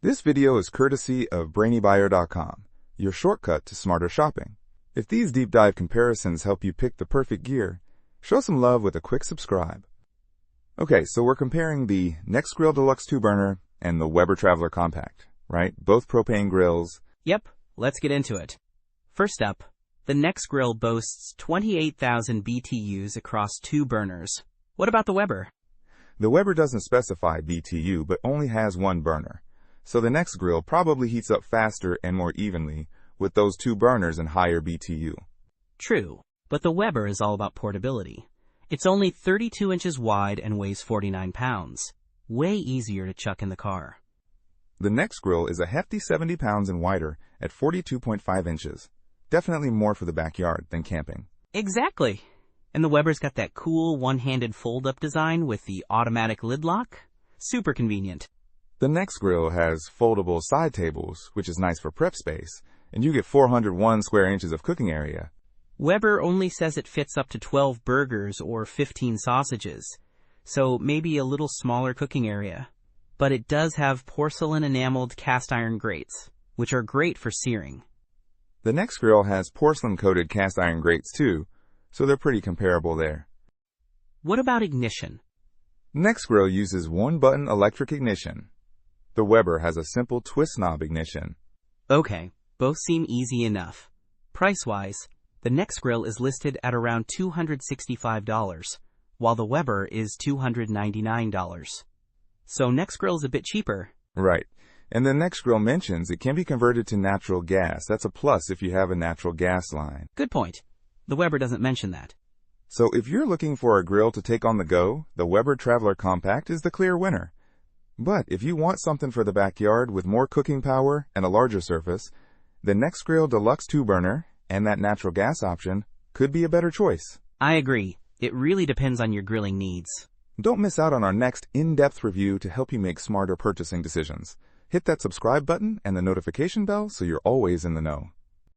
This video is courtesy of BrainyBuyer.com, your shortcut to smarter shopping. If these deep dive comparisons help you pick the perfect gear, show some love with a quick subscribe. Okay, so we're comparing the Nexgrill Deluxe 2-burner and the Weber Traveler Compact, right? Both propane grills. Yep, let's get into it. First up, the Nexgrill boasts 28,000 BTUs across 2 burners. What about the Weber? The Weber doesn't specify BTU, but only has 1 burner. So the Nexgrill probably heats up faster and more evenly with those 2 burners and higher BTU. True, but the Weber is all about portability. It's only 32 inches wide and weighs 49 pounds. Way easier to chuck in the car. The Nexgrill is a hefty 70 pounds and wider at 42.5 inches. Definitely more for the backyard than camping. Exactly. And the Weber's got that cool one-handed fold-up design with the automatic lid lock. Super convenient. The Nexgrill has foldable side tables, which is nice for prep space, and you get 401 square inches of cooking area. Weber only says it fits up to 12 burgers or 15 sausages, so maybe a little smaller cooking area. But it does have porcelain enameled cast iron grates, which are great for searing. The Nexgrill has porcelain-coated cast iron grates too, so they're pretty comparable there. What about ignition? Nexgrill uses 1-button electric ignition. The Weber has a simple twist knob ignition. Okay, both seem easy enough. Price-wise, the Nexgrill is listed at around $265, while the Weber is $299. So Nexgrill's a bit cheaper. Right. And the Nexgrill mentions it can be converted to natural gas. That's a plus if you have a natural gas line. Good point. The Weber doesn't mention that. So if you're looking for a grill to take on the go, the Weber Traveler Compact is the clear winner. But if you want something for the backyard with more cooking power and a larger surface, the Nexgrill Deluxe 2-burner and that natural gas option could be a better choice. I agree. It really depends on your grilling needs. Don't miss out on our next in-depth review to help you make smarter purchasing decisions. Hit that subscribe button and the notification bell so you're always in the know.